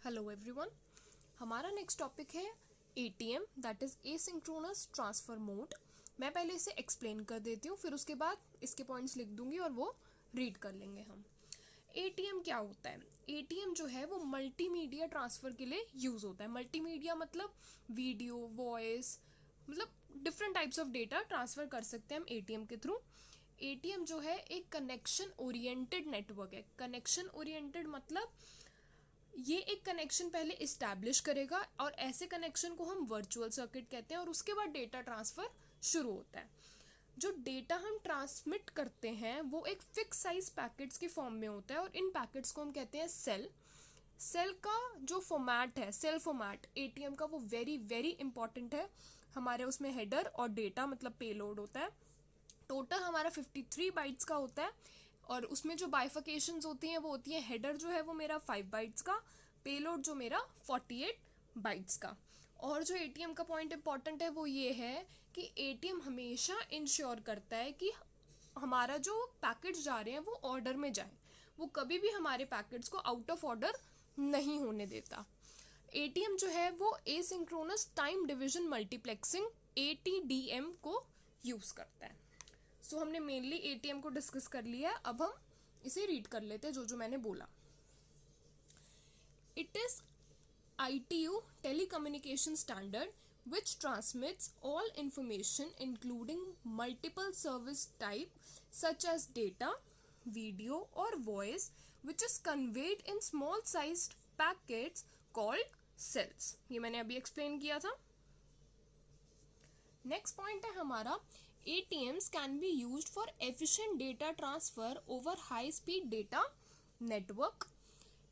Hello everyone, हमारा next topic है ATM, that is asynchronous transfer mode. मैं पहले इसे एक्सप्लेन कर देती हूँ, फिर उसके बाद इसके पॉइंट्स लिख दूंगी और वो रीड कर लेंगे हम। एटीएम क्या होता है? एटीएम जो है वो मल्टीमीडिया ट्रांसफर के लिए यूज होता है। मल्टीमीडिया मतलब वीडियो, वॉइस, मतलब different types of data transfer कर सकते हैं हम एटीएम के थ्रू। एटीएम जो है एक कनेक्शन ओरिएंटेड नेटवर्क है। कनेक्शन ओरिएंटेड मतलब ये एक कनेक्शन पहले इस्टेब्लिश करेगा और ऐसे कनेक्शन को हम वर्चुअल सर्किट कहते हैं, और उसके बाद डेटा ट्रांसफर शुरू होता है। जो डेटा हम ट्रांसमिट करते हैं वो एक फिक्स साइज पैकेट्स के फॉर्म में होता है, और इन पैकेट्स को हम कहते हैं सेल। सेल का जो फॉर्मेट है, सेल फॉर्मेट एटीएम का, वो वेरी वेरी इंपॉर्टेंट है। हमारे उसमें हेडर और डेटा मतलब पेलोड होता है। टोटल हमारा 53 बाइट्स का होता है, और उसमें जो बाइफिकेशंस होती हैं वो होती है, हेडर जो है वो मेरा 5 बाइट्स का, पेलोड जो मेरा 48 बाइट्स का। और जो एटीएम का पॉइंट इंपॉर्टेंट है वो ये है कि एटीएम हमेशा इंश्योर करता है कि हमारा जो पैकेट्स जा रहे हैं वो ऑर्डर में जाए। वो कभी भी हमारे पैकेट्स को आउट ऑफ ऑर्डर नहीं होने देता। एटीएम जो है वो एसिंक्रोनस टाइम डिवीजन मल्टीप्लेक्सिंग एटीडीएम को यूज करता है। सो हमने मेनली एटीएम को डिस्कस कर लिया है, अब हम इसे रीड कर लेते हैं जो मैंने बोला। It is ITU telecommunication standard which transmits all information including multiple service type such as data, video or voice, which is conveyed in small sized packets called cells। ये मैंने अभी एक्सप्लेन किया था। नेक्स्ट पॉइंट है हमारा, ATMs can be used for efficient data transfer over high speed data network.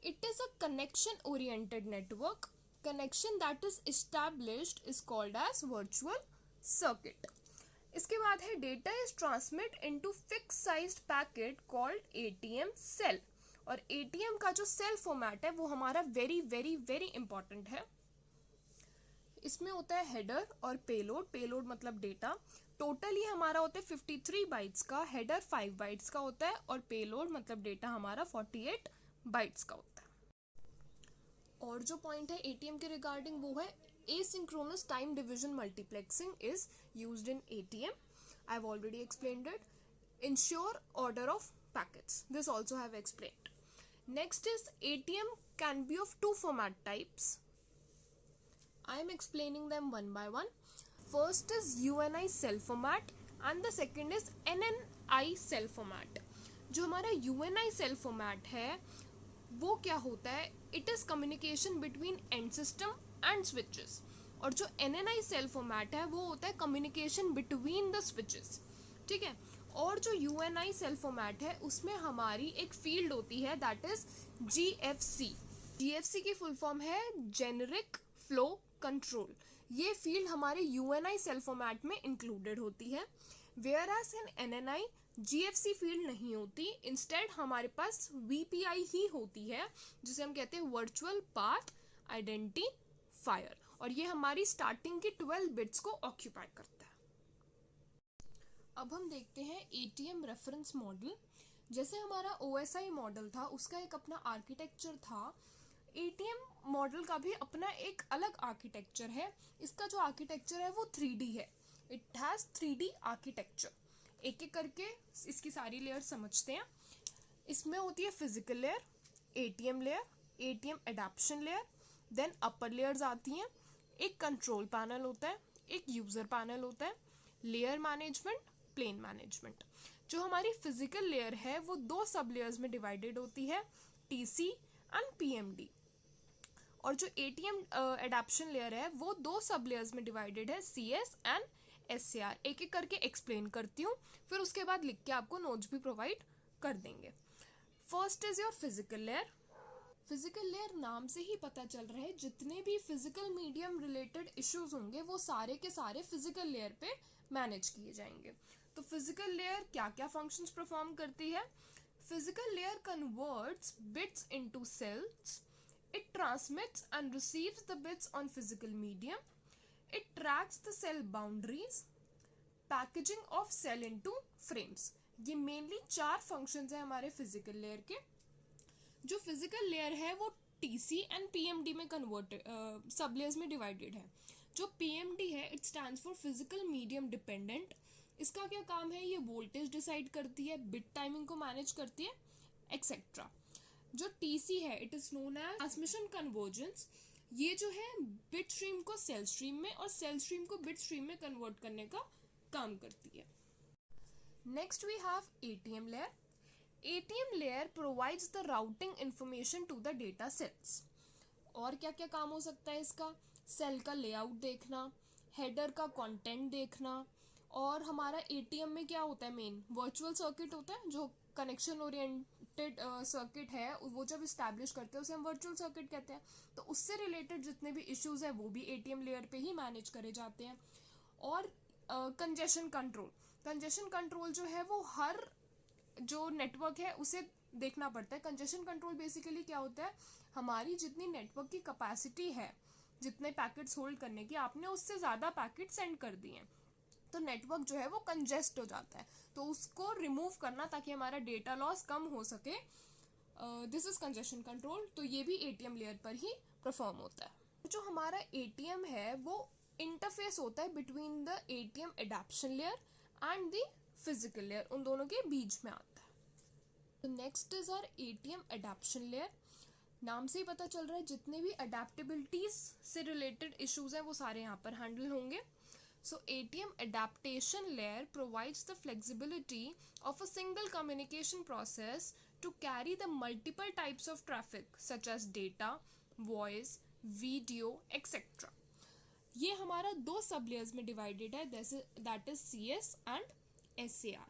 It is a connection oriented network. Connection that is established is called as virtual circuit. इसके बाद है data is transmit into fixed sized packet called ATM cell। और ATM का जो cell format है वो हमारा very very very important है। इसमें होता है हेडर और पेलोड। पेलोड मतलब डेटा। टोटल ये हमारा होता है 53 बाइट्स का, हेडर 5 बाइट्स का होता है, और पेलोड मतलब डेटा हमारा 48 बाइट्स का होता है। और जो पॉइंट है एटीएम के रिगार्डिंग वो है, asynchronous time division multiplexing is used in ATM. I have already explained it. Ensure order of packets, this also have explained. Next is ATM can be of two format types. I am explaining them one by one. First is UNI cell format and the second is NNI cell format. जो हमारा UNI cell format है वो क्या होता है? It is communication between end system and switches. और जो NNI cell format है वो होता है communication between the switches। ठीक है। और जो UNI cell format है उसमें हमारी एक फील्ड होती है, that is GFC। GFC की फुल फॉर्म है जेनरिक फ्लो कंट्रोल। ये फील्ड हमारे UNI सेल फॉर्मेट में इंक्लूडेड होती है, वेयरएज इन NNI GFC फील्ड नहीं होती। इंस्टेड हमारे पास VPI ही होती है, जिसे हम कहते हैं वर्चुअल पाथ आइडेंटिफायर, और ये हमारी स्टार्टिंग की 12 बिट्स को ऑक्यूपाई करता है। अब हम देखते हैं ATM रेफरेंस मॉडल। जैसे हमारा OSI मॉडल था, उसका एक अपना आर्किटेक्चर था, ATM मॉडल का भी अपना एक अलग आर्किटेक्चर है। इसका जो आर्किटेक्चर है वो 3D है। It has 3D architecture. एक एक करके इसकी सारी लेयर समझते हैं। इसमें होती है physical layer, ATM layer, ATM adaptation layer, then upper layers आती हैं। एक कंट्रोल पैनल होता है, एक यूजर पैनल होता है, लेयर मैनेजमेंट, प्लेन मैनेजमेंट। जो हमारी फिजिकल लेयर है वो दो सब लेयर्स में डिवाइडेड होती है, TC एंड PMD। और जो ATM एडेप्शन लेयर है वो दो सब लेयर्स में डिवाइडेड है, CS एंड SAR। एक एक करके एक्सप्लेन करती हूँ, फिर उसके बाद लिख के आपको नोट्स भी प्रोवाइड कर देंगे। First is your physical layer. Physical layer नाम से ही पता चल रहा है, जितने भी फिजिकल मीडियम रिलेटेड इश्यूज होंगे वो सारे के सारे फिजिकल लेयर पे मैनेज किए जाएंगे। तो फिजिकल लेयर क्या क्या फंक्शंस परफॉर्म करती है? Physical layer converts bits into cells. It transmits and receives the bits on physical medium. It tracks the cell boundaries. Packaging of cell into frames. ये mainly 4 functions है हमारे physical layer के। जो physical layer है वो TC and PMD में convert सब layers में डिवाइडेड है। जो PMD है it stands for physical medium dependent. इसका क्या काम है, ये वोल्टेज डिसाइड करती है, बिट टाइमिंग को मैनेज करती है, एक्सेट्रा। जो TC है it is known as transmission convergence. ये जो है बिट स्ट्रीम को सेल स्ट्रीम में और सेल स्ट्रीम को बिट स्ट्रीम में कन्वर्ट करने का काम करती है। Next we have ATM layer. ATM layer provides the routing information to the data sets। और क्या क्या काम हो सकता है इसका, सेल का लेआउट देखना, हेडर का कंटेंट देखना, और हमारा ATM में क्या होता है, मेन वर्चुअल सर्किट होता है, जो कनेक्शन ओरिएंटेड सर्किट है वो जब इस्टेब्लिश करते हैं उसे हम वर्चुअल सर्किट कहते हैं। तो उससे रिलेटेड जितने भी इश्यूज है वो भी ATM लेयर पे ही मैनेज करे जाते हैं। और कंजेशन कंट्रोल, कंजेशन कंट्रोल जो है वो हर जो नेटवर्क है उसे देखना पड़ता है। कंजेशन कंट्रोल बेसिकली क्या होता है, हमारी जितनी नेटवर्क की कैपेसिटी है, जितने पैकेट्स होल्ड करने की, आपने उससे ज़्यादा पैकेट सेंड कर दिए हैं तो नेटवर्क जो है वो कंजेस्ट हो जाता है, तो उसको रिमूव करना ताकि हमारा डेटा लॉस कम हो सके, दिस इज कंजेशन कंट्रोल। तो ये भी ATM लेयर पर ही परफॉर्म होता है। जो हमारा ATM है वो इंटरफेस होता है between the ATM adaptation layer and the physical layer, उन दोनों के बीच में आता है। तो next is our ATM adaptation layer. नाम से ही पता चल रहा है जितने भी अडेप्टेबिलिटीज से रिलेटेड इश्यूज हैं वो सारे यहाँ पर हैंडल होंगे। So ATM adaptation layer provides the flexibility of a single communication process to carry the multiple types of traffic such as data, voice, video, etc. ये हमारा दो सब लेयर्स में डिवाइडेड है, that is CS and SAR।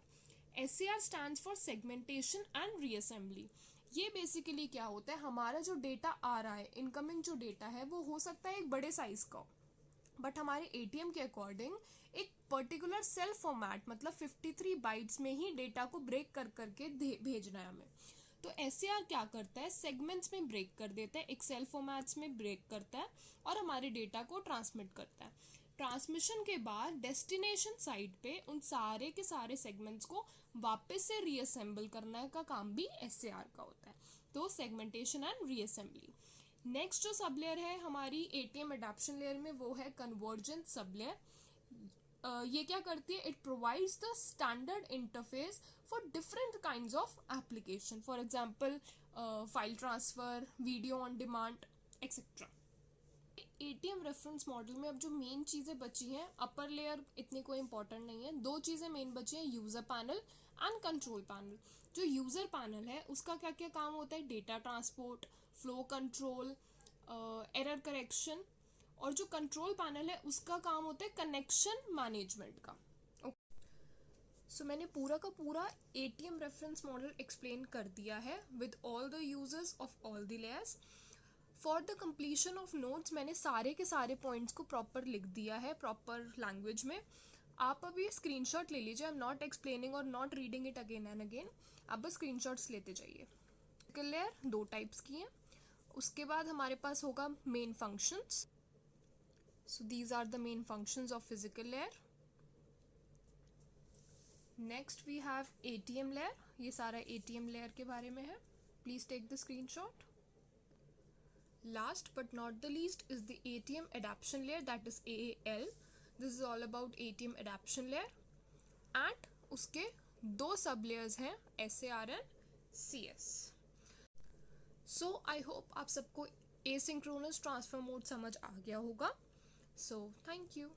SAR stands for segmentation and reassembly। ये basically क्या होता है, हमारा जो डेटा आ रहा है, इनकमिंग जो डेटा है वो हो सकता है एक बड़े साइज का, बट हमारे ATM के अकॉर्डिंग एक पर्टिकुलर सेल फॉर्मेट मतलब 53 बाइट्स में ही डेटा को ब्रेक कर करके भेजना है हमें। तो SAR क्या करता है, सेगमेंट्स में ब्रेक कर देता है, एक सेल फॉर्मेट्स में ब्रेक करता है और हमारे डेटा को ट्रांसमिट करता है। ट्रांसमिशन के बाद डेस्टिनेशन साइट पे उन सारे के सारे सेगमेंट्स को वापस से रीअसेंबल करने का काम भी SAR का होता है। तो सेगमेंटेशन एंड रीअसेंबली। नेक्स्ट जो सब लेयर है हमारी ATM एडेप्शन लेयर में वो है कन्वर्जेंट सब लेयर। ये क्या करती है, it provides the standard interface for different kinds of application, for example file transfer, video on demand, etcetera. ATM reference model में अब जो मेन चीज़ें बची हैं, अपर लेयर इतनी कोई इंपॉर्टेंट नहीं है, दो चीज़ें मेन बची हैं, user panel and control panel. जो यूज़र पैनल है उसका क्या क्या काम होता है, data transport, flow control, error correction, और जो कंट्रोल पैनल है उसका काम होता है कनेक्शन मैनेजमेंट का। सो मैंने पूरा का पूरा ATM रेफरेंस मॉडल एक्सप्लेन कर दिया है with all the users of all the layers. For the completion of notes मैंने सारे के सारे पॉइंट्स को प्रॉपर लिख दिया है प्रॉपर लैंग्वेज में। आप अभी स्क्रीनशॉट ले लीजिए, आई एम नॉट एक्सप्लेनिंग और not reading it again and again, आप बस स्क्रीनशॉट्स लेते जाइए। फिजिकल लेयर दो टाइप्स की हैं, उसके बाद हमारे पास होगा main functions. So these are the main functions of physical layer. Next we have ATM layer, ये सारा ATM लेयर के बारे में है, please take the screenshot. Last but not the least is the ATM adaptation layer, that is AAL. This is all about ATM adaptation layer and उसके दो सब layers हैं SAR and CS. So I hope आप सबको asynchronous transfer mode समझ आ गया होगा. So thank you.